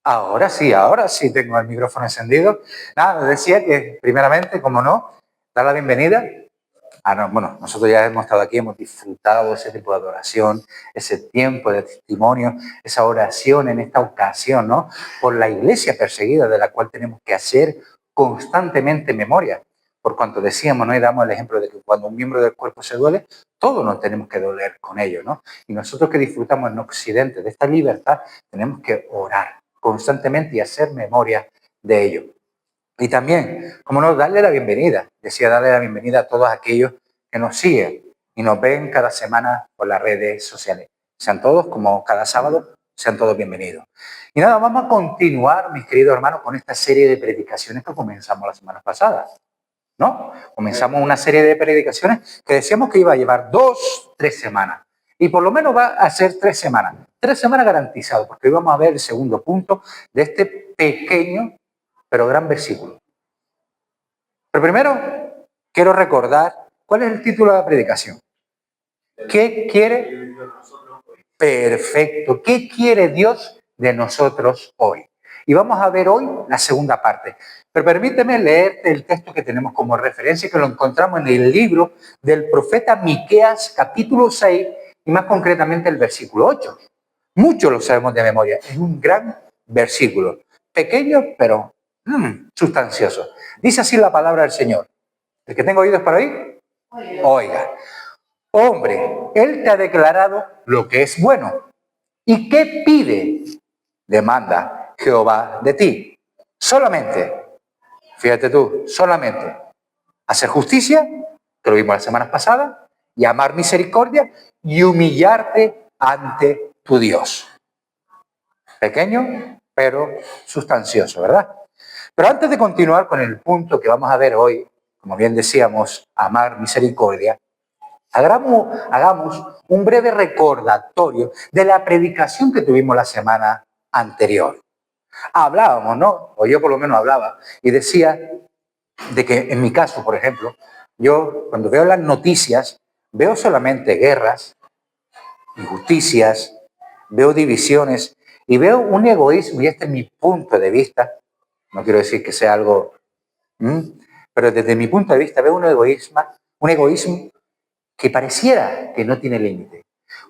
Ahora sí tengo el micrófono encendido. Nada, decía que primeramente, como no, dar la bienvenida. Bueno, nosotros ya hemos estado aquí, hemos disfrutado ese tipo de adoración, ese tiempo de testimonio, esa oración en esta ocasión, ¿no? Por la iglesia perseguida de la cual tenemos que hacer constantemente memoria. Por cuanto decíamos, ¿no? Y damos el ejemplo de que cuando un miembro del cuerpo se duele, todos nos tenemos que doler con ello, ¿no? Y nosotros que disfrutamos en Occidente de esta libertad, tenemos que orar constantemente y hacer memoria de ello. Y también, como no, darle la bienvenida. Decía darle la bienvenida a todos aquellos que nos siguen y nos ven cada semana por las redes sociales. Sean todos, como cada sábado, sean todos bienvenidos. Y nada, vamos a continuar, mis queridos hermanos, con esta serie de predicaciones que comenzamos la semana pasada, ¿no? Comenzamos una serie de predicaciones que decíamos que iba a llevar 3 semanas. Y por lo menos va a ser 3 semanas. 3 semanas garantizado, porque hoy vamos a ver el segundo punto de este pequeño pero gran versículo. Pero primero, quiero recordar cuál es el título de la predicación. ¿Qué quiere? Perfecto. ¿Qué quiere Dios de nosotros hoy? Y vamos a ver hoy la segunda parte. Pero permíteme leerte el texto que tenemos como referencia, que lo encontramos en el libro del profeta Miqueas, capítulo 6, y más concretamente el versículo 8. Muchos lo sabemos de memoria. Es un gran versículo. Pequeño, pero sustancioso. Dice así la palabra del Señor. ¿El que tenga oídos para oír? Oiga. Hombre, Él te ha declarado lo que es bueno. ¿Y qué pide? Demanda Jehová de ti. Solamente, fíjate tú, solamente hacer justicia, que lo vimos las semanas pasadas, y amar misericordia y humillarte ante tu Dios. Pequeño, pero sustancioso, ¿verdad? Pero antes de continuar con el punto que vamos a ver hoy, como bien decíamos, amar misericordia, hagamos un breve recordatorio de la predicación que tuvimos la semana anterior. Hablábamos, ¿no? O yo por lo menos hablaba y decía de que en mi caso, por ejemplo, yo cuando veo las noticias, veo solamente guerras, injusticias, veo divisiones y veo un egoísmo, y este es mi punto de vista. No quiero decir que sea algo, pero desde mi punto de vista veo un egoísmo que pareciera que no tiene límite.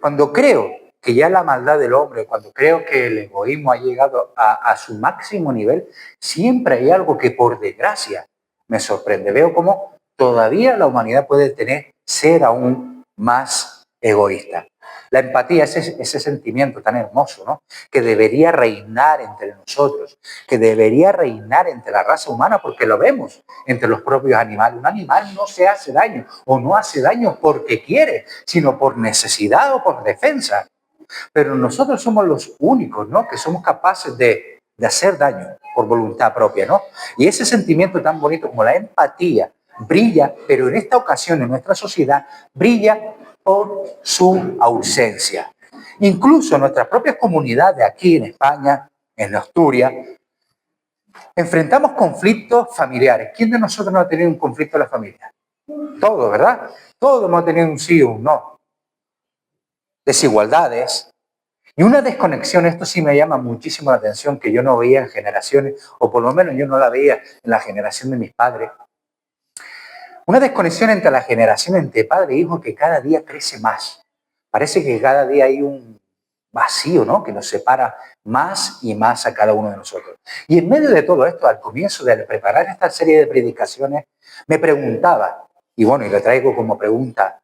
Cuando creo que ya la maldad del hombre, cuando creo que el egoísmo ha llegado a su máximo nivel, siempre hay algo que por desgracia me sorprende. Veo cómo todavía la humanidad puede ser aún más egoísta. La empatía es ese sentimiento tan hermoso, ¿no? Que debería reinar entre nosotros, que debería reinar entre la raza humana, porque lo vemos entre los propios animales. Un animal no se hace daño o no hace daño porque quiere, sino por necesidad o por defensa. Pero nosotros somos los únicos, ¿no? Que somos capaces de hacer daño por voluntad propia, ¿no? Y ese sentimiento tan bonito como la empatía brilla, pero en esta ocasión en nuestra sociedad brilla por su ausencia. Incluso en nuestras propias comunidades aquí en España, en Asturias, enfrentamos conflictos familiares. ¿Quién de nosotros no ha tenido un conflicto en la familia? Todos, ¿verdad? Todos hemos tenido un sí o un no. Desigualdades y una desconexión. Esto sí me llama muchísimo la atención, que yo no veía en generaciones, o por lo menos yo no la veía en la generación de mis padres. Una desconexión entre la generación entre padre e hijo que cada día crece más. Parece que cada día hay un vacío, ¿no? Que nos separa más y más a cada uno de nosotros. Y en medio de todo esto, al comienzo de preparar esta serie de predicaciones, me preguntaba, y bueno, y lo traigo como pregunta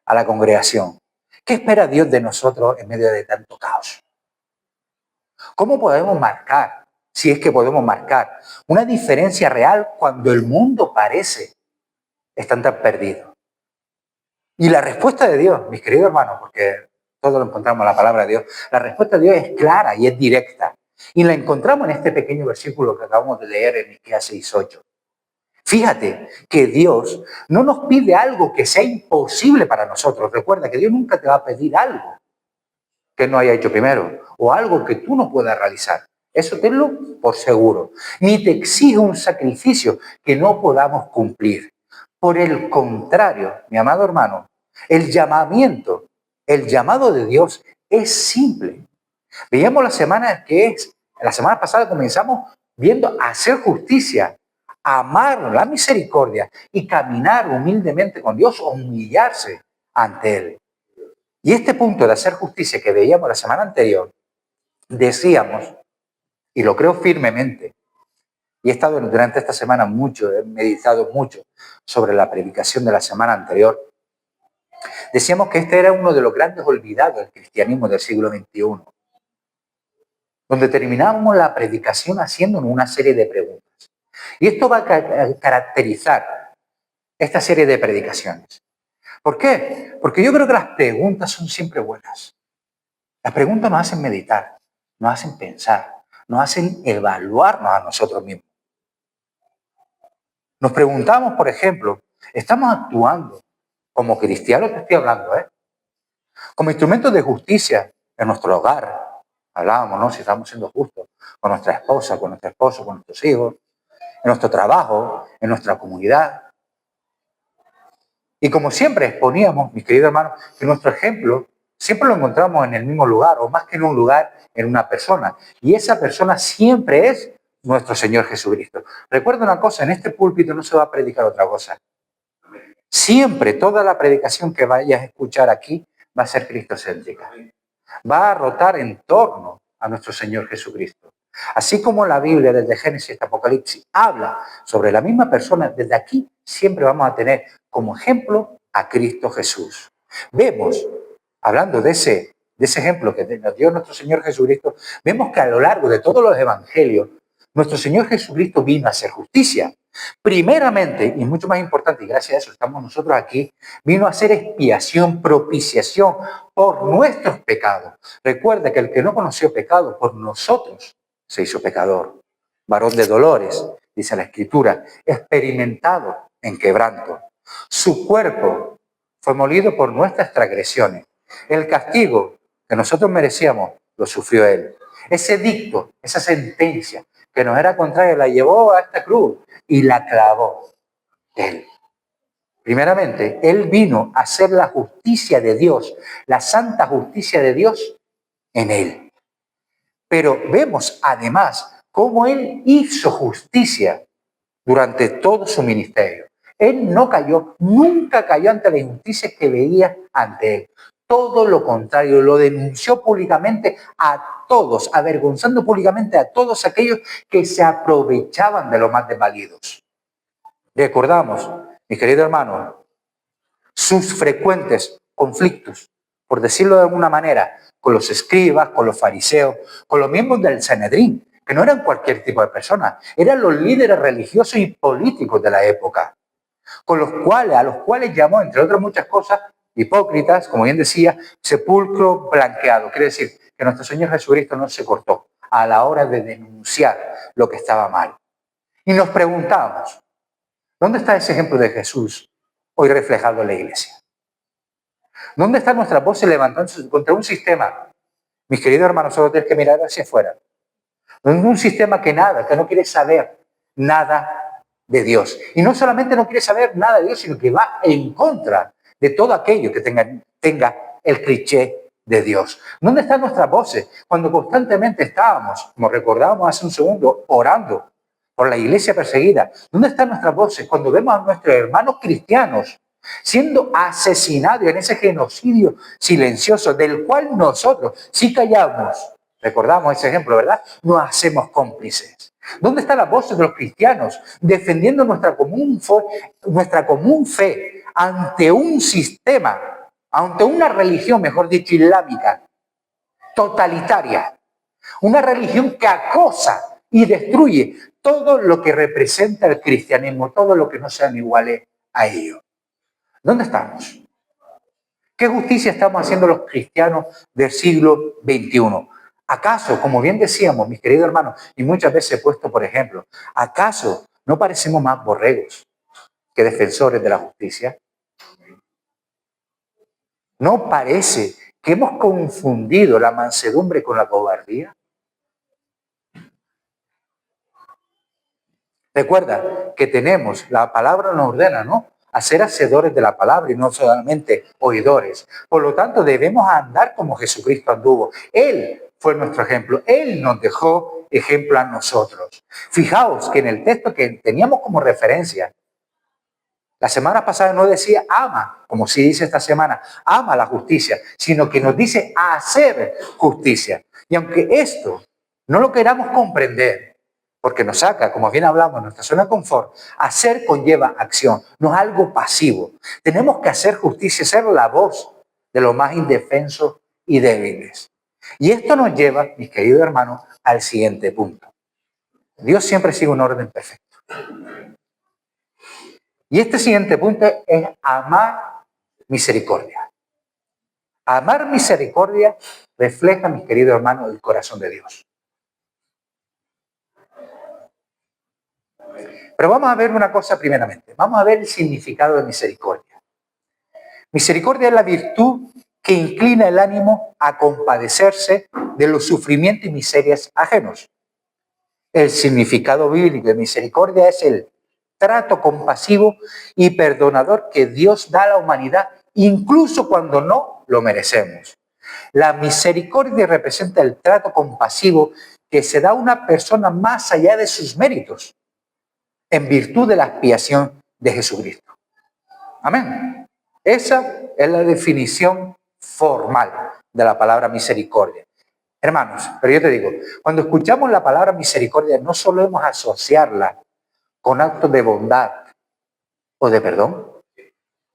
a la congregación, ¿qué espera Dios de nosotros en medio de tanto caos? ¿Cómo podemos marcar, si es que podemos marcar, una diferencia real cuando el mundo parece estar tan perdido? Y la respuesta de Dios, mis queridos hermanos, porque todo lo encontramos en la palabra de Dios, la respuesta de Dios es clara y es directa. Y la encontramos en este pequeño versículo que acabamos de leer en Miqueas 6:8. Fíjate que Dios no nos pide algo que sea imposible para nosotros. Recuerda que Dios nunca te va a pedir algo que no haya hecho primero o algo que tú no puedas realizar. Eso tenlo por seguro. Ni te exige un sacrificio que no podamos cumplir. Por el contrario, mi amado hermano, el llamado de Dios es simple. Veíamos la semana que es la semana pasada comenzamos viendo hacer justicia, amar la misericordia y caminar humildemente con Dios, humillarse ante Él. Y este punto de hacer justicia que veíamos la semana anterior, decíamos, y lo creo firmemente, y he estado durante esta semana mucho, he meditado mucho sobre la predicación de la semana anterior, decíamos que este era uno de los grandes olvidados del cristianismo del siglo XXI, donde terminábamos la predicación haciéndonos una serie de preguntas. Y esto va a caracterizar esta serie de predicaciones. ¿Por qué? Porque yo creo que las preguntas son siempre buenas. Las preguntas nos hacen meditar, nos hacen pensar, nos hacen evaluarnos a nosotros mismos. Nos preguntamos, por ejemplo, ¿estamos actuando como cristianos? Te estoy hablando, como instrumentos de justicia en nuestro hogar. Hablábamos, ¿no? Si estamos siendo justos con nuestra esposa, con nuestro esposo, con nuestros hijos, en nuestro trabajo, en nuestra comunidad. Y como siempre exponíamos, mis queridos hermanos, que nuestro ejemplo siempre lo encontramos en el mismo lugar, o más que en un lugar, en una persona. Y esa persona siempre es nuestro Señor Jesucristo. Recuerda una cosa, en este púlpito no se va a predicar otra cosa. Siempre, toda la predicación que vayas a escuchar aquí va a ser cristocéntrica. Va a rotar en torno a nuestro Señor Jesucristo. Así como la Biblia desde Génesis hasta Apocalipsis habla sobre la misma persona, desde aquí siempre vamos a tener como ejemplo a Cristo Jesús. Vemos, hablando de ese ejemplo que nos dio nuestro Señor Jesucristo, vemos que a lo largo de todos los evangelios, nuestro Señor Jesucristo vino a hacer justicia. Primeramente, y mucho más importante, y gracias a eso estamos nosotros aquí, vino a hacer expiación, propiciación por nuestros pecados. Recuerda que el que no conoció pecado, por nosotros se hizo pecador. Varón de dolores, dice la Escritura, experimentado en quebranto. Su cuerpo fue molido por nuestras transgresiones. El castigo que nosotros merecíamos lo sufrió Él. Ese dicto, esa sentencia que nos era contraria, la llevó a esta cruz y la clavó Él. Primeramente, Él vino a hacer la justicia de Dios, la santa justicia de Dios en Él. Pero vemos además cómo Él hizo justicia durante todo su ministerio. Él no cayó, nunca cayó ante las injusticias que veía ante Él. Todo lo contrario, lo denunció públicamente a todos, avergonzando públicamente a todos aquellos que se aprovechaban de los más desvalidos. Recordamos, mis queridos hermanos, sus frecuentes conflictos, por decirlo de alguna manera, con los escribas, con los fariseos, con los miembros del Sanedrín, que no eran cualquier tipo de personas, eran los líderes religiosos y políticos de la época, a los cuales llamó, entre otras muchas cosas, hipócritas, como bien decía, sepulcro blanqueado. Quiere decir que nuestro Señor Jesucristo no se cortó a la hora de denunciar lo que estaba mal. Y nos preguntamos, ¿dónde está ese ejemplo de Jesús hoy reflejado en la iglesia? ¿Dónde están nuestras voces levantándose contra un sistema? Mis queridos hermanos, solo tienes que mirar hacia afuera. Un sistema que no quiere saber nada de Dios. Y no solamente no quiere saber nada de Dios, sino que va en contra de todo aquello que tenga el cliché de Dios. ¿Dónde están nuestras voces? Cuando constantemente estábamos, como recordábamos hace un segundo, orando por la iglesia perseguida. ¿Dónde están nuestras voces? Cuando vemos a nuestros hermanos cristianos siendo asesinados en ese genocidio silencioso del cual nosotros, si callamos, recordamos ese ejemplo, ¿verdad? Nos hacemos cómplices. ¿Dónde están las voces de los cristianos defendiendo nuestra común fe ante un sistema, ante una religión, mejor dicho, islámica, totalitaria? Una religión que acosa y destruye todo lo que representa el cristianismo, todo lo que no sean iguales a ello. ¿Dónde estamos? ¿Qué justicia estamos haciendo los cristianos del siglo XXI? ¿Acaso, como bien decíamos, mis queridos hermanos, y muchas veces he puesto por ejemplo, ¿acaso no parecemos más borregos que defensores de la justicia? ¿No parece que hemos confundido la mansedumbre con la cobardía? Recuerda que la palabra nos ordena, ¿no?, a ser hacedores de la palabra y no solamente oidores. Por lo tanto, debemos andar como Jesucristo anduvo. Él fue nuestro ejemplo. Él nos dejó ejemplo a nosotros. Fijaos que en el texto que teníamos como referencia, la semana pasada no decía ama, como sí dice esta semana, ama la justicia, sino que nos dice hacer justicia. Y aunque esto no lo queramos comprender, porque nos saca, como bien hablamos, nuestra zona de confort, hacer conlleva acción, no es algo pasivo. Tenemos que hacer justicia, ser la voz de los más indefensos y débiles. Y esto nos lleva, mis queridos hermanos, al siguiente punto. Dios siempre sigue un orden perfecto. Y este siguiente punto es amar misericordia. Amar misericordia refleja, mis queridos hermanos, el corazón de Dios. Pero vamos a ver una cosa primeramente. Vamos a ver el significado de misericordia. Misericordia es la virtud que inclina el ánimo a compadecerse de los sufrimientos y miserias ajenos. El significado bíblico de misericordia es el trato compasivo y perdonador que Dios da a la humanidad, incluso cuando no lo merecemos. La misericordia representa el trato compasivo que se da a una persona más allá de sus méritos, en virtud de la expiación de Jesucristo. Amén. Esa es la definición formal de la palabra misericordia. Hermanos, pero yo te digo, cuando escuchamos la palabra misericordia, no solemos asociarla con actos de bondad o de perdón,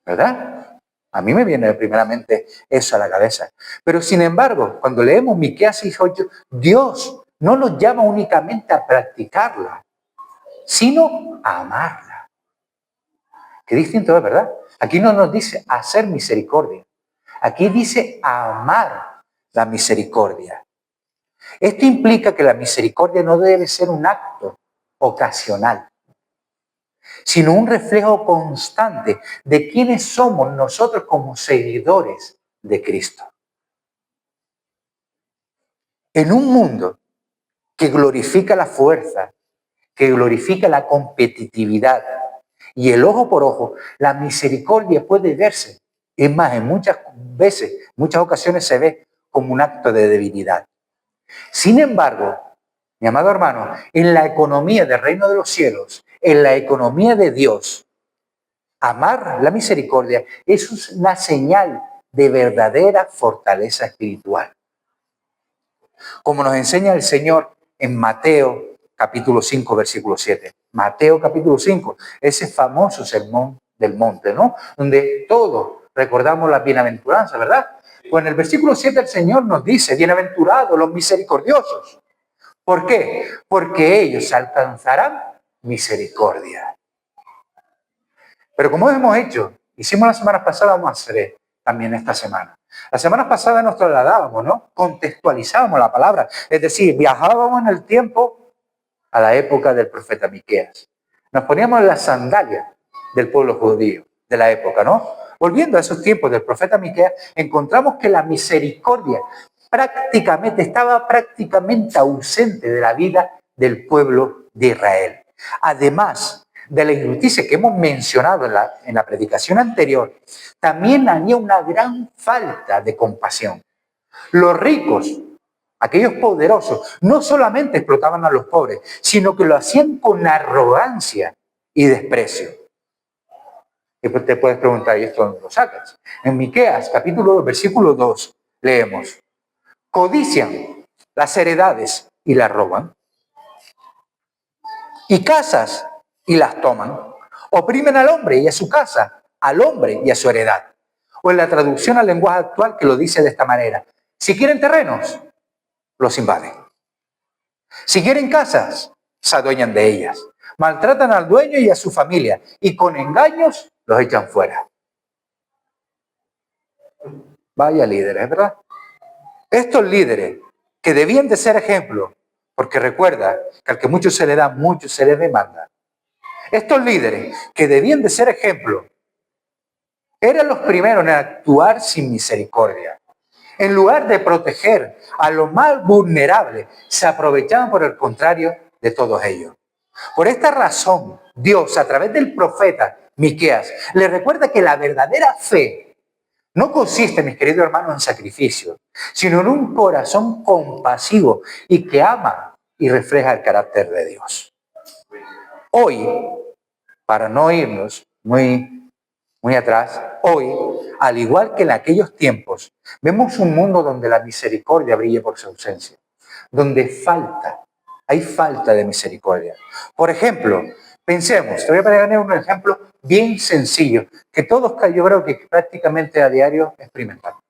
¿verdad? A mí me viene primeramente eso a la cabeza. Pero sin embargo, cuando leemos Miqueas 6:8, Dios no nos llama únicamente a practicarla, sino a amarla. Qué distinto es, ¿verdad? Aquí no nos dice hacer misericordia. Aquí dice amar la misericordia. Esto implica que la misericordia no debe ser un acto ocasional, sino un reflejo constante de quiénes somos nosotros como seguidores de Cristo. En un mundo que glorifica la fuerza, que glorifica la competitividad y el ojo por ojo, la misericordia puede verse, es más, en muchas veces, muchas ocasiones se ve como un acto de debilidad. Sin embargo, mi amado hermano, en la economía del reino de los cielos, en la economía de Dios, amar la misericordia es una señal de verdadera fortaleza espiritual. Como nos enseña el Señor en Mateo capítulo 5, versículo 7. Mateo capítulo 5, ese famoso sermón del monte, ¿no? Donde todos recordamos la bienaventuranza, ¿verdad? Pues en el versículo 7 el Señor nos dice, bienaventurados los misericordiosos. ¿Por qué? Porque ellos alcanzarán misericordia. Pero como hemos hecho, hicimos la semana pasada, vamos a hacer también esta semana. La semana pasada nos trasladábamos, ¿no? Contextualizábamos la palabra. Es decir, viajábamos en el tiempo a la época del profeta Miqueas. Nos poníamos en las sandalias del pueblo judío de la época, ¿no? Volviendo a esos tiempos del profeta Miqueas, encontramos que la misericordia estaba prácticamente ausente de la vida del pueblo de Israel. Además de la injusticia que hemos mencionado en la predicación anterior, también había una gran falta de compasión. Los ricos, aquellos poderosos, no solamente explotaban a los pobres, sino que lo hacían con arrogancia y desprecio. Y pues te puedes preguntar, ¿y esto dónde lo sacas? En Miqueas, capítulo 2, versículo 2, leemos: codician las heredades y las roban, y casas y las toman. Oprimen al hombre y a su casa, al hombre y a su heredad. O en la traducción al lenguaje actual que lo dice de esta manera: si quieren terrenos, los invaden. Si quieren casas, se adueñan de ellas. Maltratan al dueño y a su familia y con engaños los echan fuera. Vaya líderes, ¿verdad? Estos líderes que debían de ser ejemplo, porque recuerda que al que mucho se le da, mucho se le demanda. Estos líderes que debían de ser ejemplo eran los primeros en actuar sin misericordia. En lugar de proteger a los más vulnerables, se aprovechaban por el contrario de todos ellos. Por esta razón, Dios, a través del profeta Miqueas, le recuerda que la verdadera fe no consiste, mis queridos hermanos, en sacrificio, sino en un corazón compasivo y que ama y refleja el carácter de Dios. Hoy, para no irnos muy atrás, hoy, al igual que en aquellos tiempos, vemos un mundo donde la misericordia brille por su ausencia, donde hay falta de misericordia. Por ejemplo, pensemos, te voy a poner un ejemplo bien sencillo, que todos yo creo que prácticamente a diario experimentamos.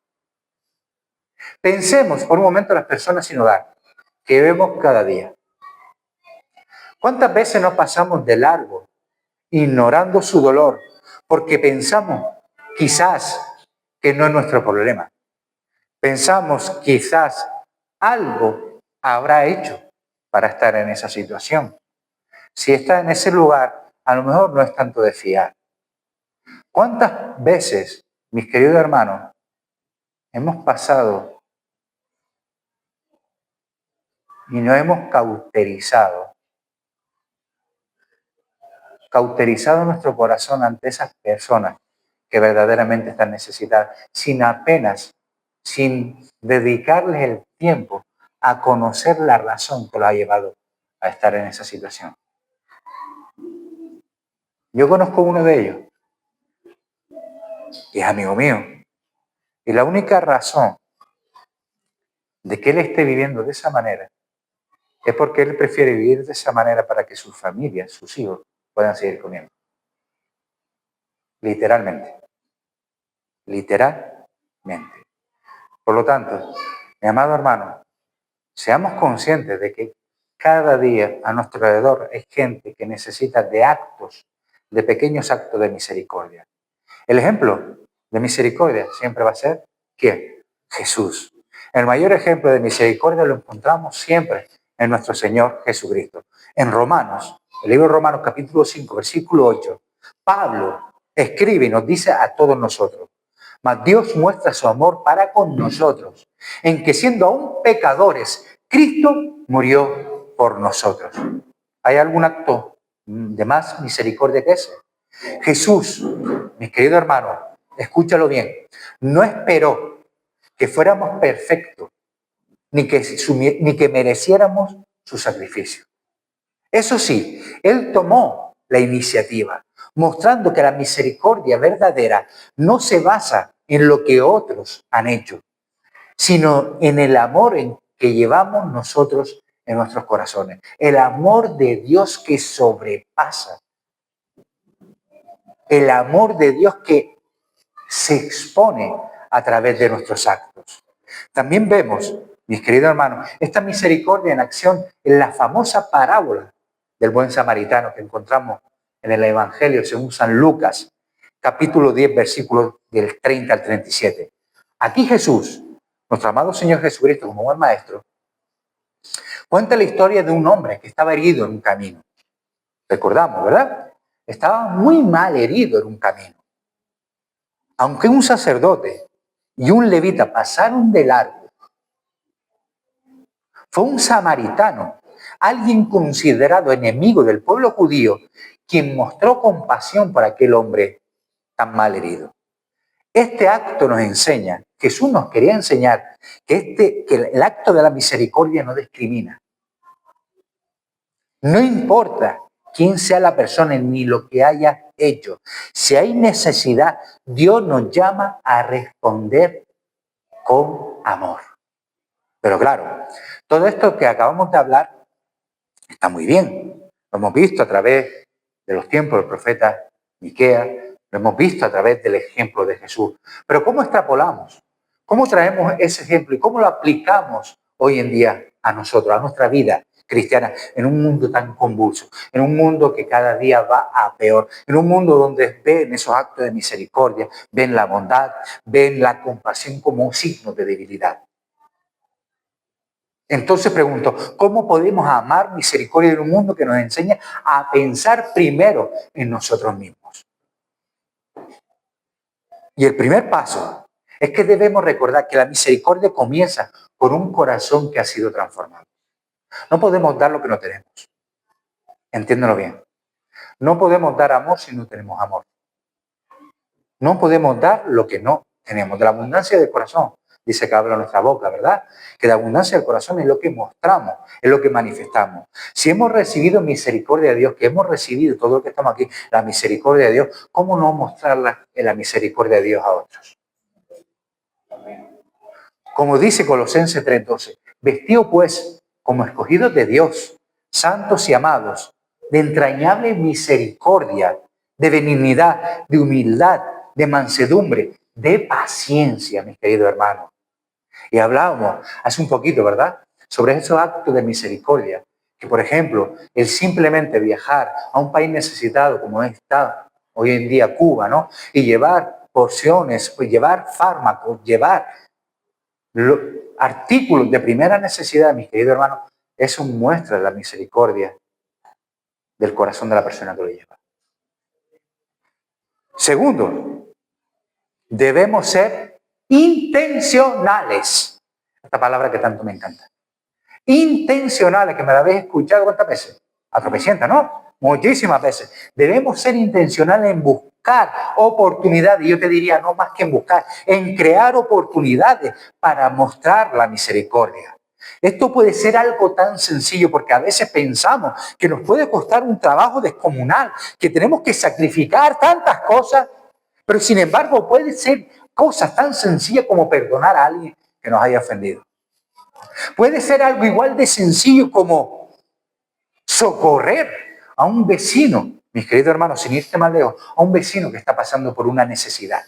Pensemos por un momento en las personas sin hogar, que vemos cada día. ¿Cuántas veces nos pasamos de largo, ignorando su dolor, porque pensamos quizás que no es nuestro problema? Pensamos quizás algo habrá hecho para estar en esa situación. Si está en ese lugar, a lo mejor no es tanto de fiar. ¿Cuántas veces, mis queridos hermanos, hemos pasado y nos hemos cauterizado nuestro corazón ante esas personas que verdaderamente están necesitadas, sin dedicarles el tiempo a conocer la razón que los ha llevado a estar en esa situación? Yo conozco uno de ellos, y es amigo mío, y la única razón de que él esté viviendo de esa manera es porque él prefiere vivir de esa manera para que su familia, sus hijos, puedan seguir comiendo. Literalmente. Literalmente. Por lo tanto, mi amado hermano, seamos conscientes de que cada día a nuestro alrededor hay gente que necesita de pequeños actos de misericordia. El ejemplo de misericordia siempre va a ser, ¿quién? Jesús. El mayor ejemplo de misericordia lo encontramos siempre en nuestro Señor Jesucristo. En Romanos, el libro de Romanos capítulo 5, versículo 8, Pablo escribe y nos dice a todos nosotros: mas Dios muestra su amor para con nosotros, en que siendo aún pecadores, Cristo murió por nosotros. ¿Hay algún acto de más misericordia que ese? Jesús, mi querido hermano, escúchalo bien, no esperó que fuéramos perfectos, ni que mereciéramos su sacrificio. Eso sí, Él tomó la iniciativa, mostrando que la misericordia verdadera no se basa en lo que otros han hecho, sino en el amor que llevamos nosotros en nuestros corazones. El amor de Dios que sobrepasa. El amor de Dios que se expone a través de nuestros actos. También vemos, mis queridos hermanos, esta misericordia en acción en la famosa parábola del buen samaritano que encontramos en el Evangelio según San Lucas, capítulo 10, versículos del 30 al 37. Aquí Jesús, nuestro amado Señor Jesucristo, como buen maestro, cuenta la historia de un hombre que estaba herido en un camino. Recordamos, ¿verdad? Estaba muy mal herido en un camino. Aunque un sacerdote y un levita pasaron de largo, fue un samaritano, alguien considerado enemigo del pueblo judío, quien mostró compasión por aquel hombre tan mal herido. Este acto nos enseña, Jesús nos quería enseñar que el acto de la misericordia no discrimina. No importa quién sea la persona ni lo que haya hecho. Si hay necesidad, Dios nos llama a responder con amor. Pero claro, todo esto que acabamos de hablar está muy bien. Lo hemos visto a través de los tiempos del profeta Miqueas, lo hemos visto a través del ejemplo de Jesús. Pero ¿cómo extrapolamos? ¿Cómo traemos ese ejemplo y cómo lo aplicamos hoy en día a nosotros, a nuestra vida cristiana, en un mundo tan convulso, en un mundo que cada día va a peor, en un mundo donde ven esos actos de misericordia, ven la bondad, ven la compasión como un signo de debilidad? Entonces pregunto, ¿cómo podemos amar misericordia en un mundo que nos enseña a pensar primero en nosotros mismos? Y el primer paso es que debemos recordar que la misericordia comienza con un corazón que ha sido transformado. No podemos dar lo que no tenemos. Entiéndelo bien. No podemos dar amor si no tenemos amor. No podemos dar lo que no tenemos, de la abundancia del corazón. Dice que habla nuestra boca, ¿verdad? Que la abundancia del corazón es lo que mostramos, es lo que manifestamos. Si hemos recibido misericordia de Dios, que hemos recibido todo lo que estamos aquí, la misericordia de Dios, ¿cómo no mostrarla en la misericordia de Dios a otros? Como dice Colosenses 3:12, vestido pues como escogidos de Dios, santos y amados, de entrañable misericordia, de benignidad, de humildad, de mansedumbre, de paciencia, mis queridos hermanos. Y hablábamos hace un poquito, ¿verdad?, sobre esos actos de misericordia. Que, por ejemplo, el simplemente viajar a un país necesitado como está hoy en día Cuba, ¿no? Y llevar porciones, pues llevar fármacos, llevar artículos de primera necesidad, mis queridos hermanos, eso muestra la misericordia del corazón de la persona que lo lleva. Segundo, debemos ser intencionales. Esta palabra que tanto me encanta. Intencionales, que me la habéis escuchado ¿cuántas veces? A tropecientas, ¿no? Muchísimas veces. Debemos ser intencionales en buscar oportunidades, y yo te diría, no más que en buscar, en crear oportunidades para mostrar la misericordia. Esto puede ser algo tan sencillo porque a veces pensamos que nos puede costar un trabajo descomunal, que tenemos que sacrificar tantas cosas, pero sin embargo puede ser cosas tan sencillas como perdonar a alguien que nos haya ofendido. Puede ser algo igual de sencillo como socorrer a un vecino, mis queridos hermanos, sin irte más lejos, a un vecino que está pasando por una necesidad.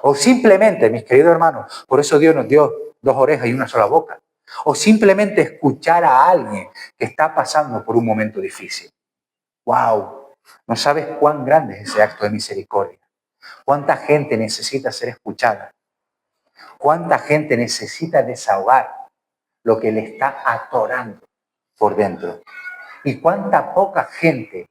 O simplemente, mis queridos hermanos, por eso Dios nos dio dos orejas y una sola boca. O simplemente escuchar a alguien que está pasando por un momento difícil. ¡Wow! No sabes cuán grande es ese acto de misericordia. Cuánta gente necesita ser escuchada. Cuánta gente necesita desahogar lo que le está atorando por dentro. Y cuánta poca gente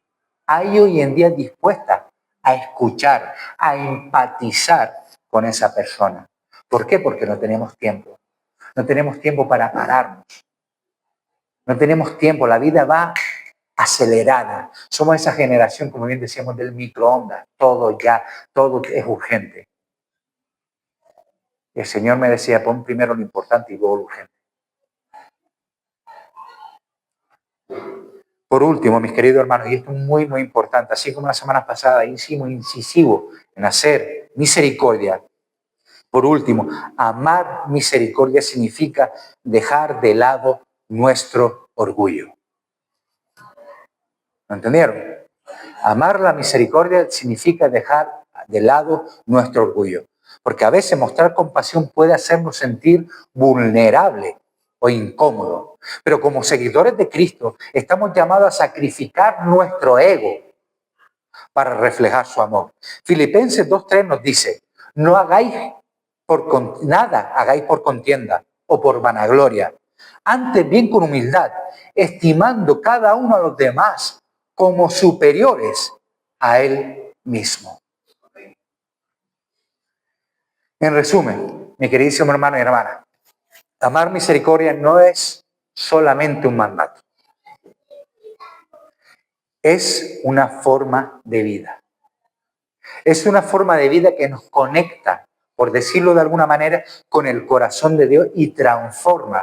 hay hoy en día dispuesta a escuchar, a empatizar con esa persona. ¿Por qué? Porque no tenemos tiempo. No tenemos tiempo para pararnos. No tenemos tiempo. La vida va acelerada. Somos esa generación, como bien decíamos, del microondas. Todo ya, todo es urgente. El Señor me decía, pon primero lo importante y luego lo urgente. Por último, mis queridos hermanos, y esto es muy, muy importante, así como la semana pasada hicimos incisivo en hacer misericordia. Por último, amar misericordia significa dejar de lado nuestro orgullo. ¿Lo entendieron? Amar la misericordia significa dejar de lado nuestro orgullo. Porque a veces mostrar compasión puede hacernos sentir vulnerables o incómodos. Pero como seguidores de Cristo, estamos llamados a sacrificar nuestro ego para reflejar su amor. Filipenses 2:3 nos dice, no hagáis nada hagáis por contienda o por vanagloria. Antes bien con humildad, estimando cada uno a los demás como superiores a él mismo. En resumen, mi queridísimo hermano y hermana, amar misericordia no es solamente un mandato. Es una forma de vida. Es una forma de vida que nos conecta, por decirlo de alguna manera, con el corazón de Dios y transforma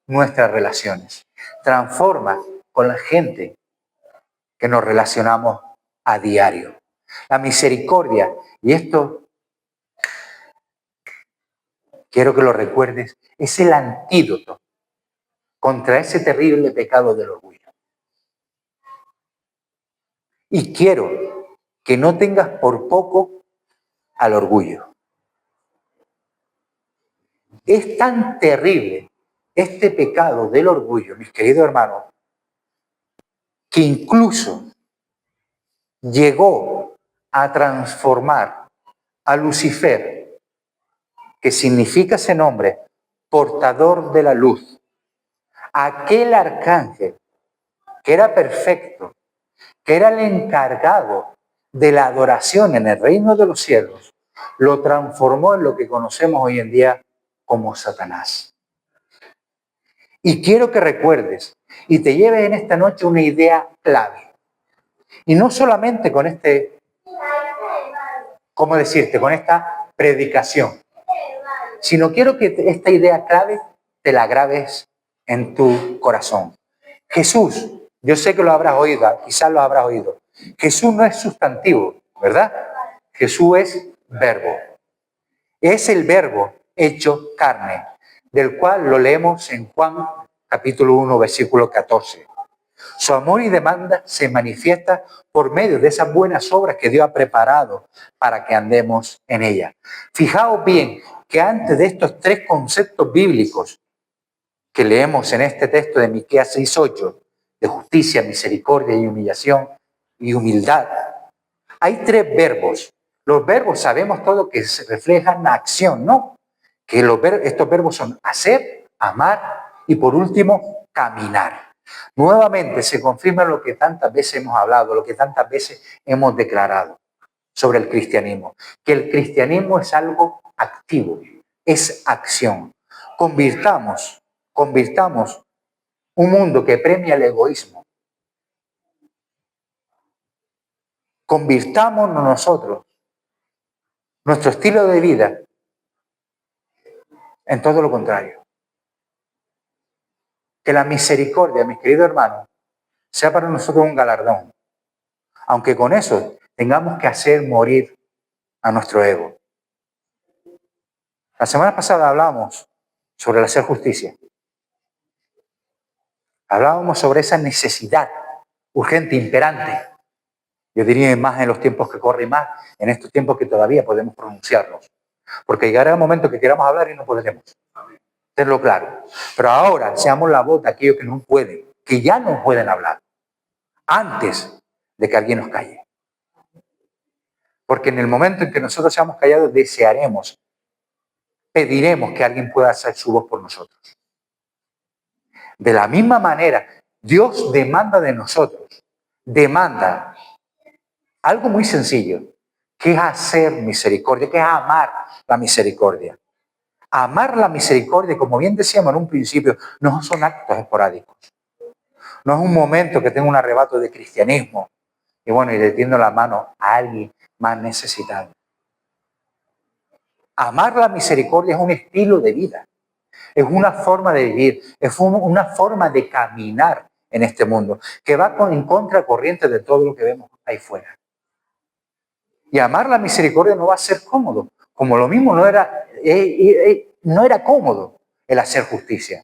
nuestras relaciones. Transforma con la gente que nos relacionamos a diario. La misericordia, y esto quiero que lo recuerdes, es el antídoto contra ese terrible pecado del orgullo. Y quiero que no tengas por poco al orgullo. Es tan terrible este pecado del orgullo, mis queridos hermanos, que incluso llegó a transformar a Lucifer, que significa ese nombre, portador de la luz, aquel arcángel que era perfecto, que era el encargado de la adoración en el reino de los cielos, lo transformó en lo que conocemos hoy en día como Satanás. Y quiero que recuerdes y te lleves en esta noche una idea clave. Y no solamente con ¿cómo decirte? Con esta predicación, sino quiero que esta idea clave te la grabes en tu corazón. Jesús, yo sé que lo habrás oído, quizás lo habrás oído. Jesús no es sustantivo, ¿verdad? Jesús es verbo. Es el verbo hecho carne, del cual lo leemos en Juan capítulo 1, versículo 14. Su amor y demanda se manifiesta por medio de esas buenas obras que Dios ha preparado para que andemos en ellas. Fijaos bien que antes de estos tres conceptos bíblicos que leemos en este texto de Miqueas 6:8, de justicia, misericordia y humillación y humildad, hay tres verbos. Los verbos sabemos todo que se reflejan la acción, ¿no? Que estos verbos son hacer, amar y por último, caminar. Nuevamente se confirma lo que tantas veces hemos hablado, lo que tantas veces hemos declarado sobre el cristianismo, que el cristianismo es algo activo, es acción. Convirtamos un mundo que premia el egoísmo. Convirtámonos nosotros, nuestro estilo de vida, en todo lo contrario. Que la misericordia, mis queridos hermanos, sea para nosotros un galardón, aunque con eso tengamos que hacer morir a nuestro ego. La semana pasada hablamos sobre el hacer justicia. Hablábamos sobre esa necesidad urgente, imperante. Yo diría más en los tiempos que corren, más en estos tiempos que todavía podemos pronunciarnos. Porque llegará el momento que queramos hablar y no podremos. Tenerlo claro. Pero ahora seamos la voz de aquellos que no pueden, que ya no pueden hablar, antes de que alguien nos calle. Porque en el momento en que nosotros seamos callados, desearemos, pediremos que alguien pueda hacer su voz por nosotros. De la misma manera, Dios demanda de nosotros, demanda algo muy sencillo, que es hacer misericordia, que es amar la misericordia. Amar la misericordia, como bien decíamos en un principio, no son actos esporádicos. No es un momento que tengo un arrebato de cristianismo y bueno, y le tiendo la mano a alguien más necesitado. Amar la misericordia es un estilo de vida, es una forma de vivir, es una forma de caminar en este mundo, que va en contracorriente de todo lo que vemos ahí fuera. Y amar la misericordia no va a ser cómodo, como lo mismo no era cómodo el hacer justicia.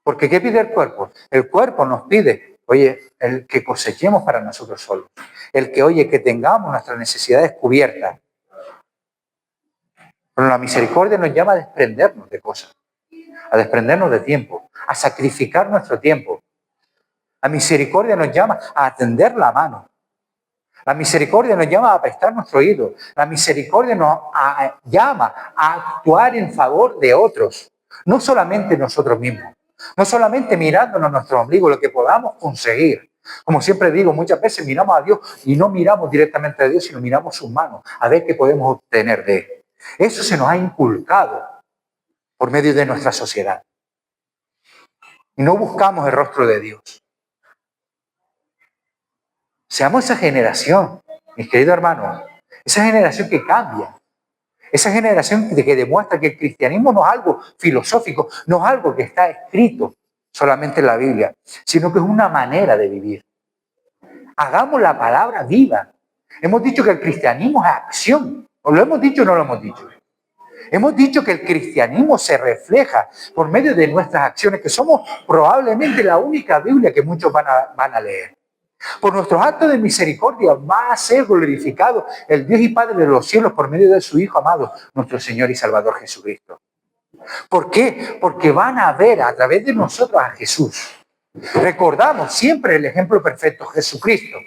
Porque ¿qué pide el cuerpo? El cuerpo nos pide, oye, el que cosechemos para nosotros solos. El que, oye, que tengamos nuestras necesidades cubiertas. Pero la misericordia nos llama a desprendernos de cosas, a desprendernos de tiempo, a sacrificar nuestro tiempo. La misericordia nos llama a tender la mano. La misericordia nos llama a prestar nuestro oído. La misericordia nos llama a actuar en favor de otros, no solamente nosotros mismos. No solamente mirándonos nuestro ombligo, lo que podamos conseguir. Como siempre digo, muchas veces miramos a Dios y no miramos directamente a Dios, sino miramos sus manos, a ver qué podemos obtener de Él. Eso se nos ha inculcado por medio de nuestra sociedad. Y no buscamos el rostro de Dios. Seamos esa generación, mis queridos hermanos, esa generación que cambia. Esa generación que demuestra que el cristianismo no es algo filosófico, no es algo que está escrito solamente en la Biblia, sino que es una manera de vivir. Hagamos la palabra viva. Hemos dicho que el cristianismo es acción. ¿O lo hemos dicho o no lo hemos dicho? Hemos dicho que el cristianismo se refleja por medio de nuestras acciones, que somos probablemente la única Biblia que muchos van a leer. Por nuestros actos de misericordia va a ser glorificado el Dios y Padre de los cielos por medio de su Hijo amado, nuestro Señor y Salvador Jesucristo. ¿Por qué? Porque van a ver a través de nosotros a Jesús. Recordamos siempre el ejemplo perfecto, Jesucristo.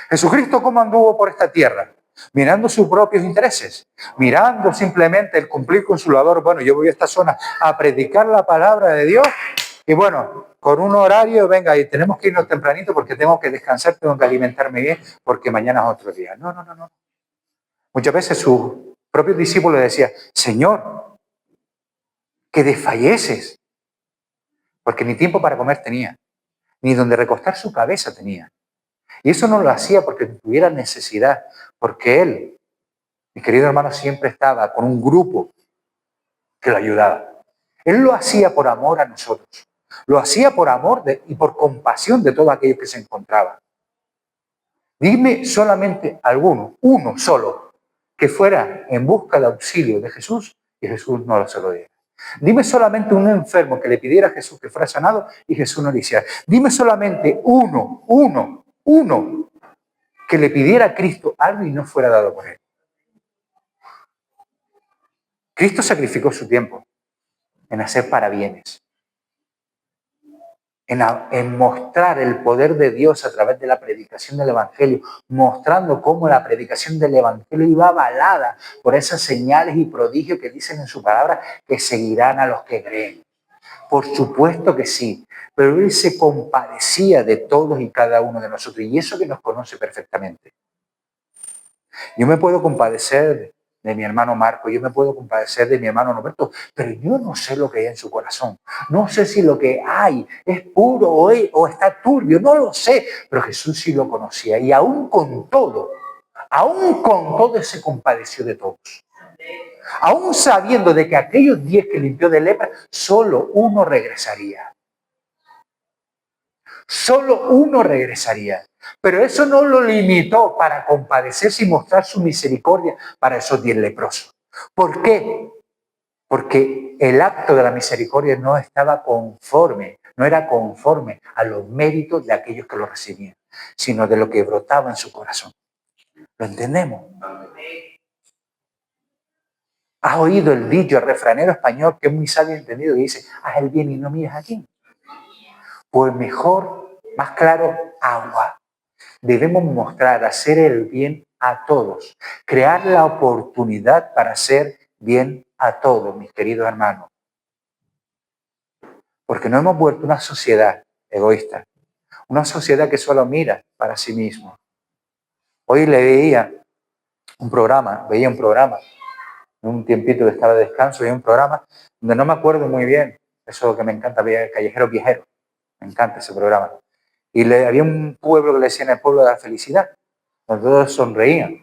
Jesucristo, ¿cómo anduvo por esta tierra? Mirando sus propios intereses, mirando simplemente el cumplir con su labor. Bueno, yo voy a esta zona a predicar la palabra de Dios y bueno, con un horario, venga, y tenemos que irnos tempranito porque tengo que descansar, tengo que alimentarme bien porque mañana es otro día. No. Muchas veces sus propios discípulos decían, Señor, que desfalleces, porque ni tiempo para comer tenía, ni donde recostar su cabeza tenía. Y eso no lo hacía porque tuviera necesidad, porque Él Mi querido hermano siempre estaba con un grupo que lo ayudaba. Él lo hacía por amor a nosotros. Lo hacía por amor y por compasión de todos aquellos que se encontraban. Dime solamente alguno, uno solo, que fuera en busca de auxilio de Jesús y Jesús no se lo diera. Dime solamente un enfermo que le pidiera a Jesús que fuera sanado y Jesús no lo hiciera. Dime solamente uno que le pidiera a Cristo algo y no fuera dado por él. Cristo sacrificó su tiempo en hacer parabienes, en mostrar el poder de Dios a través de la predicación del Evangelio, mostrando cómo la predicación del Evangelio iba avalada por esas señales y prodigios que dicen en su palabra que seguirán a los que creen. Por supuesto que sí, pero Él se compadecía de todos y cada uno de nosotros, y eso que nos conoce perfectamente. Yo me puedo compadecer de mi hermano Marco, yo me puedo compadecer de mi hermano Roberto, pero yo no sé lo que hay en su corazón. No sé si lo que hay es puro o está turbio, no lo sé, pero Jesús sí lo conocía y aún con todo se compadeció de todos. Aún sabiendo de que aquellos 10 que limpió de lepra, solo uno regresaría. Solo uno regresaría. Pero eso no lo limitó para compadecerse y mostrar su misericordia para esos 10 leprosos. ¿Por qué? Porque el acto de la misericordia no estaba conforme, no era conforme a los méritos de aquellos que lo recibían, sino de lo que brotaba en su corazón. ¿Lo entendemos? ¿Has oído el dicho, el refranero español que es muy sabio y entendido, que dice, haz el bien y no mires a quién? Pues mejor, más claro, agua. Debemos mostrar, hacer el bien a todos, crear la oportunidad para hacer bien a todos, mis queridos hermanos. Porque no hemos vuelto una sociedad egoísta, una sociedad que solo mira para sí mismo. Hoy veía un programa, en un tiempito que estaba de descanso, veía un programa donde no me acuerdo muy bien, eso que me encanta, Callejeros Viajeros, me encanta ese programa. Y había un pueblo que le decían el pueblo de la felicidad, donde todos sonreían.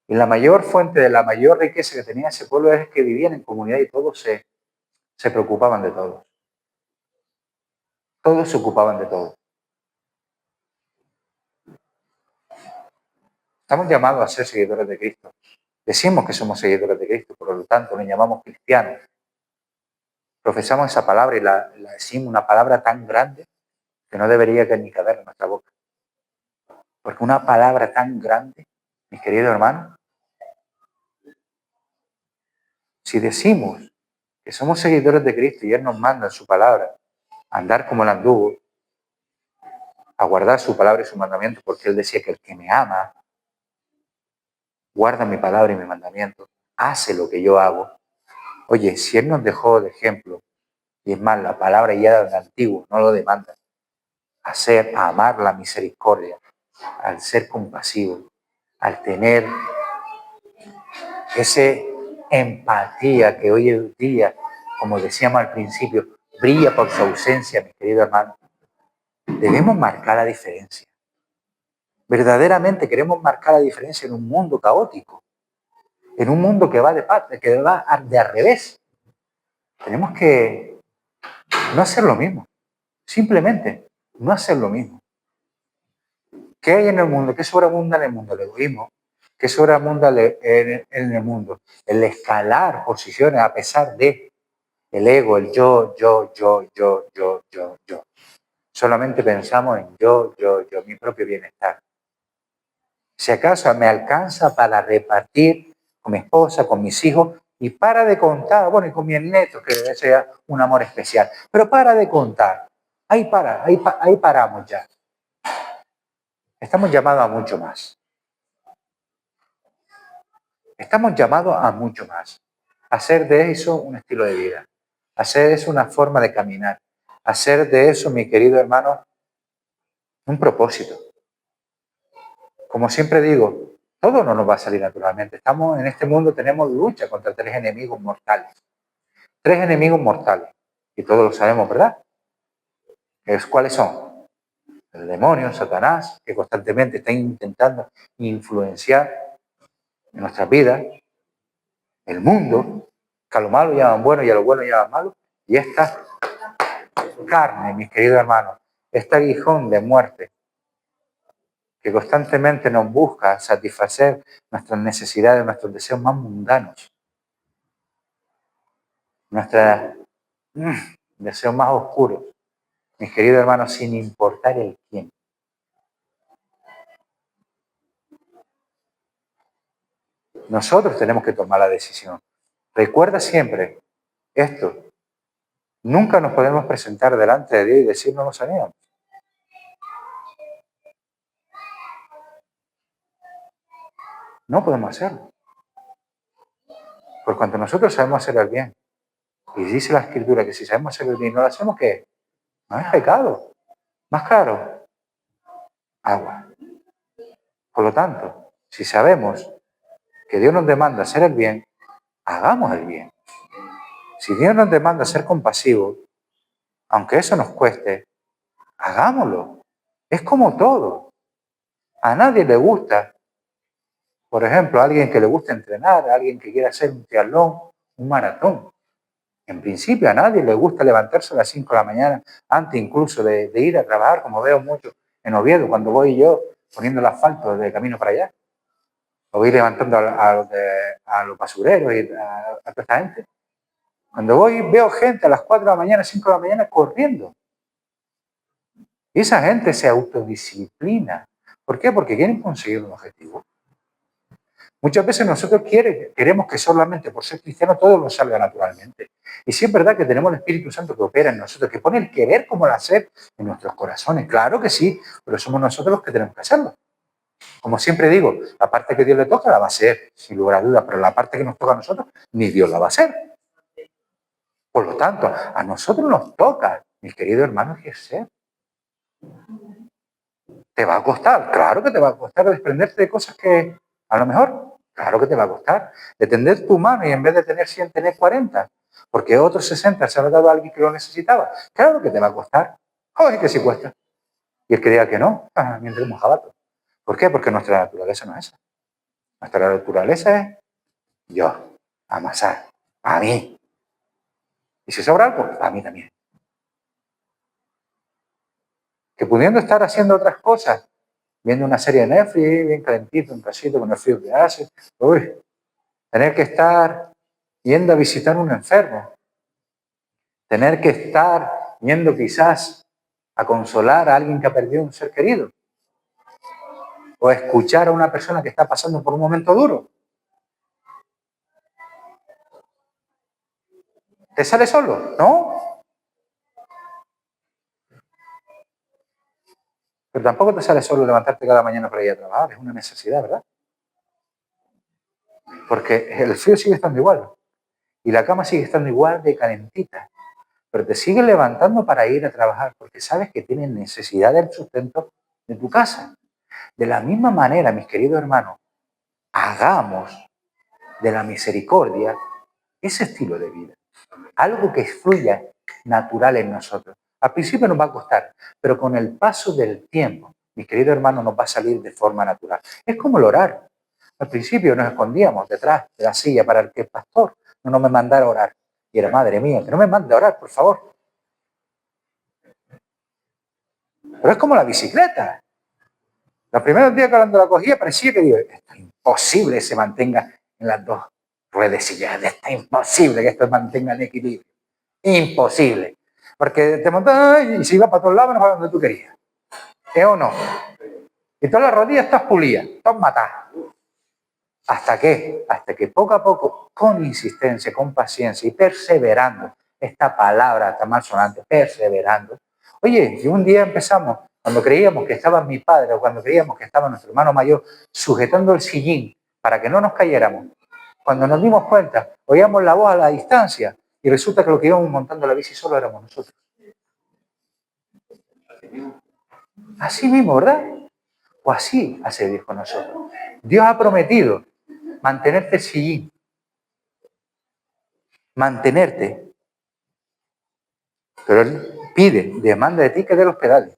Y la mayor fuente de la mayor riqueza que tenía ese pueblo es que vivían en comunidad y todos se preocupaban de todos. Todos se ocupaban de todo. Estamos llamados a ser seguidores de Cristo. Decimos que somos seguidores de Cristo, por lo tanto nos llamamos cristianos. Profesamos esa palabra y la decimos, una palabra tan grande que no debería ni caber en nuestra boca. Porque una palabra tan grande, mis queridos hermanos, si decimos que somos seguidores de Cristo y Él nos manda en su palabra a andar como Él anduvo, a guardar su palabra y su mandamiento, porque Él decía que el que me ama, guarda mi palabra y mi mandamiento, hace lo que yo hago. Oye, si Él nos dejó de ejemplo, y es más, la palabra ya del antiguo no lo demanda, a amar la misericordia, al ser compasivo, al tener esa empatía que hoy en día, como decíamos al principio, brilla por su ausencia, mi querido hermano. Debemos marcar la diferencia. Verdaderamente queremos marcar la diferencia en un mundo caótico, en un mundo que va de al revés. Tenemos que no hacer lo mismo, simplemente no hacer lo mismo. ¿Qué hay en el mundo? ¿Qué sobreabunda en el mundo? El egoísmo. ¿Qué sobreabunda en el mundo? El escalar posiciones a pesar de el ego, el yo. Solamente pensamos en yo, mi propio bienestar. Si acaso me alcanza para repartir con mi esposa, con mis hijos, y para de contar, bueno, y con mis nietos, que debe ser un amor especial, pero para de contar. Ahí paramos ya. Estamos llamados a mucho más. Estamos llamados a mucho más. Hacer de eso un estilo de vida. Hacer de eso una forma de caminar. Hacer de eso, mi querido hermano, un propósito. Como siempre digo, todo no nos va a salir naturalmente. Estamos en este mundo, tenemos lucha contra 3 enemigos mortales. 3 enemigos mortales. Y todos lo sabemos, ¿verdad? ¿Cuáles son? El demonio, Satanás, que constantemente está intentando influenciar en nuestras vidas, el mundo, que a lo malo llaman bueno y a lo bueno llaman malo, y esta carne, mis queridos hermanos, este aguijón de muerte que constantemente nos busca satisfacer nuestras necesidades, nuestros deseos más mundanos, nuestros deseos más oscuros, mis queridos hermanos, sin importar el quién. Nosotros tenemos que tomar la decisión. Recuerda siempre esto. Nunca nos podemos presentar delante de Dios y decir no lo sabíamos. No podemos hacerlo. Por cuanto nosotros sabemos hacer el bien. Y dice la Escritura que si sabemos hacer el bien y no lo hacemos, ¿qué? No es pecado. Más claro, agua. Por lo tanto, si sabemos que Dios nos demanda hacer el bien, hagamos el bien. Si Dios nos demanda ser compasivos, aunque eso nos cueste, hagámoslo. Es como todo. A nadie le gusta, por ejemplo, a alguien que le gusta entrenar, a alguien que quiera hacer un triatlón, un maratón. En principio a nadie le gusta levantarse a las 5 de la mañana, antes incluso de ir a trabajar, como veo mucho en Oviedo, cuando voy yo poniendo el asfalto de camino para allá. O voy levantando a los basureros y a toda esta gente. Cuando voy veo gente a las 4 de la mañana, 5 de la mañana corriendo. Y esa gente se autodisciplina. ¿Por qué? Porque quieren conseguir un objetivo. Muchas veces nosotros queremos que solamente por ser cristianos todo nos salga naturalmente. Y sí es verdad que tenemos el Espíritu Santo que opera en nosotros, que pone el querer como el hacer en nuestros corazones. Claro que sí, pero somos nosotros los que tenemos que hacerlo. Como siempre digo, la parte que Dios le toca la va a hacer, sin lugar a dudas, pero la parte que nos toca a nosotros, ni Dios la va a hacer. Por lo tanto, a nosotros nos toca, mis queridos hermanos, ejercer. ¿Te va a costar? Claro que te va a costar desprenderte de cosas que a lo mejor, claro que te va a costar. De tender tu mano y en vez de tener 100, tener 40, porque otros 60 se lo ha dado a alguien que lo necesitaba. Claro que te va a costar. Joder, que sí cuesta. Y el que diga que no, mientras mojabato. ¿Por qué? Porque nuestra naturaleza no es esa. Nuestra naturaleza es yo, amasar, a mí. Y si sobra algo, a mí también. Que pudiendo estar haciendo otras cosas, viendo una serie de Netflix, bien calentito, un casito con el frío que hace, uy, tener que estar yendo a visitar a un enfermo, tener que estar yendo quizás a consolar a alguien que ha perdido un ser querido, o escuchar a una persona que está pasando por un momento duro. ¿Te sale solo? ¿No? Pero tampoco te sale solo levantarte cada mañana para ir a trabajar, es una necesidad, ¿verdad? Porque el frío sigue estando igual y la cama sigue estando igual de calentita, pero te sigues levantando para ir a trabajar porque sabes que tienes necesidad del sustento de tu casa. De la misma manera, mis queridos hermanos, hagamos de la misericordia ese estilo de vida, algo que fluya natural en nosotros. Al principio nos va a costar, pero con el paso del tiempo, mis queridos hermanos, nos va a salir de forma natural. Es como el orar. Al principio nos escondíamos detrás de la silla para que el pastor no me mandara a orar. Y era, madre mía, que no me mande a orar, por favor. Pero es como la bicicleta. Los primeros días cuando la cogía parecía que digo, esto es imposible que se mantenga en las dos ruedecillas. Está imposible que esto mantenga en equilibrio. Imposible. Porque te montas y si iba para todos lados, no para donde tú querías. ¿Es o no? Y todas las rodillas estás pulidas, estás matadas. ¿Hasta qué? Hasta que poco a poco, con insistencia, con paciencia y perseverando, esta palabra tan malsonante, perseverando. Oye, y un día empezamos, cuando creíamos que estaba mi padre o cuando creíamos que estaba nuestro hermano mayor sujetando el sillín para que no nos cayéramos, cuando nos dimos cuenta, oíamos la voz a la distancia y resulta que lo que íbamos montando la bici solo éramos nosotros. Así mismo, ¿verdad? O así hace Dios con nosotros. Dios ha prometido mantenerte sillín, mantenerte. Pero Él pide, demanda de ti que dé los pedales,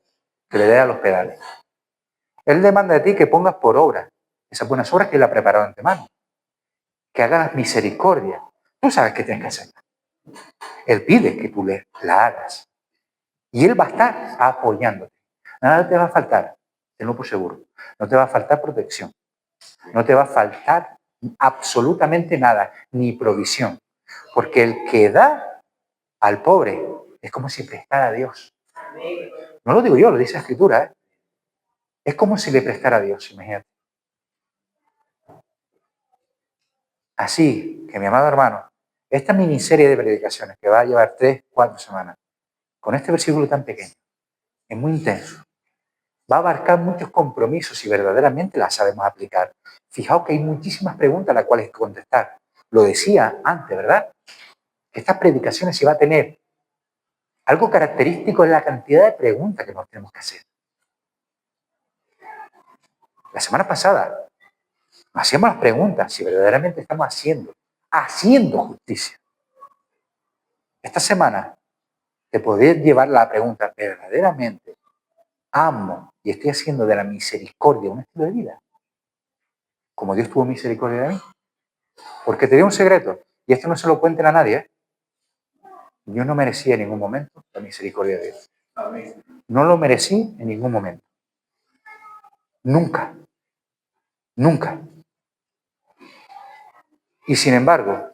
que le dé a los pedales. Él demanda de ti que pongas por obra esas buenas obras que Él ha preparado de antemano. que hagas misericordia. Tú sabes que tienes que hacerla. Él pide que tú la hagas. Y Él va a estar apoyándote. Nada te va a faltar, tenlo por seguro. No te va a faltar protección. No te va a faltar absolutamente nada, ni provisión. Porque el que da al pobre es como si prestara a Dios. No lo digo yo, lo dice la Escritura, ¿eh? Es como si le prestara a Dios, imagínate. Así que, mi amado hermano, esta miniserie de predicaciones que va a llevar 3, 4 semanas, con este versículo tan pequeño, es muy intenso. Va a abarcar muchos compromisos si verdaderamente las sabemos aplicar. Fijaos que hay muchísimas preguntas a las cuales hay que contestar. Lo decía antes, ¿verdad? Que estas predicaciones se va a tener. Algo característico es la cantidad de preguntas que nos tenemos que hacer. La semana pasada hacíamos las preguntas si verdaderamente estamos haciendo justicia. Esta semana te podés llevar la pregunta, ¿verdaderamente amo y estoy haciendo de la misericordia un estilo de vida? Como Dios tuvo misericordia de mí. Porque te digo un secreto, y esto no se lo cuenten a nadie, ¿eh? Yo no merecía en ningún momento la misericordia de Dios. No lo merecí en ningún momento. Nunca. Nunca. Y sin embargo,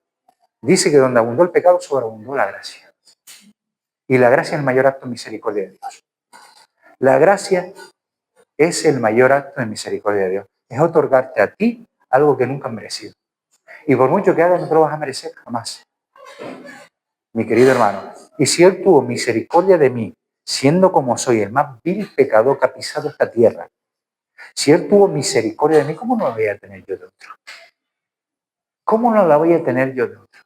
dice que donde abundó el pecado, sobreabundó la gracia. Y la gracia es el mayor acto de misericordia de Dios. La gracia es el mayor acto de misericordia de Dios. Es otorgarte a ti algo que nunca has merecido. Y por mucho que hagas, no te lo vas a merecer jamás. Mi querido hermano. Y si Él tuvo misericordia de mí, siendo como soy el más vil pecador que ha pisado esta tierra, si Él tuvo misericordia de mí, ¿cómo no la voy a tener yo de otro? ¿Cómo no la voy a tener yo de otro?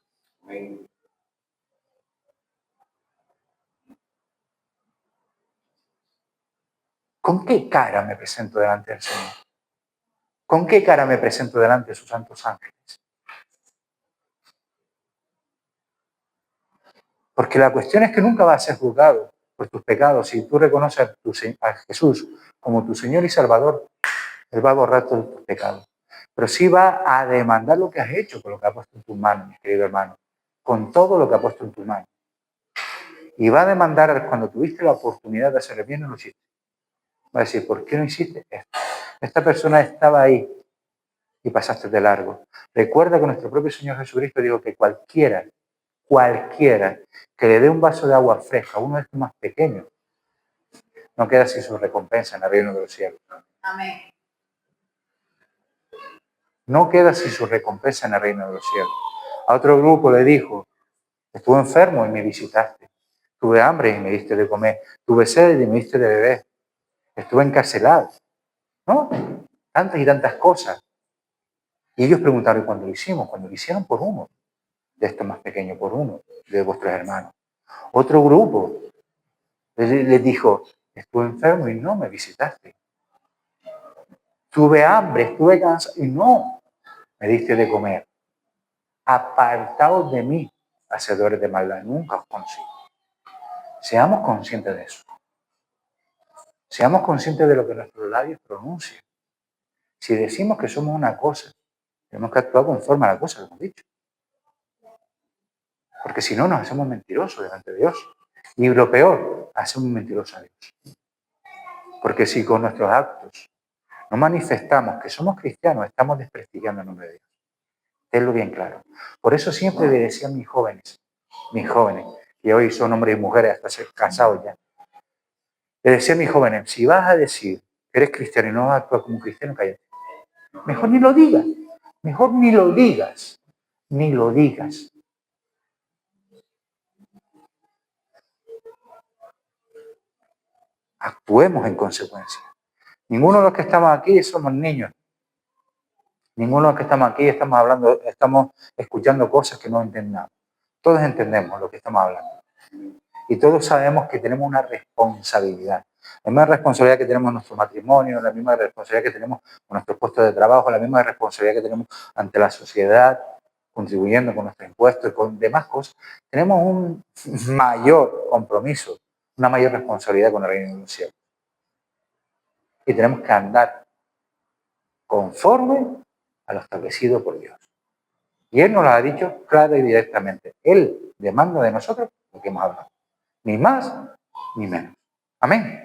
¿Con qué cara me presento delante del Señor? ¿Con qué cara me presento delante de sus santos ángeles? Porque la cuestión es que nunca vas a ser juzgado por tus pecados. Si tú reconoces a Jesús como tu Señor y Salvador, Él va a borrar todos tus pecados. Pero sí va a demandar lo que has hecho con lo que ha puesto en tus manos, mi querido hermano. Con todo lo que ha puesto en tus manos. Y va a demandar cuando tuviste la oportunidad de hacer el bien, no lo hiciste. Va a decir, ¿por qué no hiciste esto? Esta persona estaba ahí y pasaste de largo. Recuerda que nuestro propio Señor Jesucristo dijo que cualquiera que le dé un vaso de agua fresca a uno de estos más pequeños, no queda sin su recompensa en el reino de los cielos. Amén. No queda sin su recompensa en el reino de los cielos. A otro grupo le dijo, estuve enfermo y me visitaste. Tuve hambre y me diste de comer. Tuve sed y me diste de beber. Estuve encarcelado. ¿No? Tantas y tantas cosas. Y ellos preguntaron, ¿y cuándo lo hicimos? Cuando lo hicieron por uno de estos más pequeños, por uno de vuestros hermanos. Otro grupo les dijo, estuve enfermo y no me visitaste. Tuve hambre, estuve cansado y no me diste de comer. Apartaos de mí, hacedores de maldad, nunca os conocí. Seamos conscientes de eso. Seamos conscientes de lo que nuestros labios pronuncian. Si decimos que somos una cosa, tenemos que actuar conforme a la cosa que hemos dicho. Porque si no, nos hacemos mentirosos delante de Dios. Y lo peor, hacemos mentirosos a Dios. Porque si con nuestros actos no manifestamos que somos cristianos, estamos desprestigiando el nombre de Dios. Tenlo bien claro. Por eso siempre le decía a mis jóvenes, que hoy son hombres y mujeres hasta ser casados ya, le decía a mis jóvenes, si vas a decir que eres cristiano y no vas a actuar como un cristiano, cállate. Mejor ni lo digas. Mejor ni lo digas. Ni lo digas. Actuemos en consecuencia. Ninguno de los que estamos aquí somos niños. Ninguno de los que estamos aquí estamos escuchando cosas que no entendamos. Todos entendemos lo que estamos hablando. Y todos sabemos que tenemos una responsabilidad. La misma responsabilidad que tenemos en nuestro matrimonio, la misma responsabilidad que tenemos con nuestros puestos de trabajo, la misma responsabilidad que tenemos ante la sociedad, contribuyendo con nuestros impuestos y con demás cosas. Tenemos un mayor compromiso, una mayor responsabilidad con el reino de los cielos. Y tenemos que andar conforme a lo establecido por Dios. Y Él nos lo ha dicho claro y directamente. Él demanda de nosotros lo que hemos hablado. Ni más ni menos. Amén.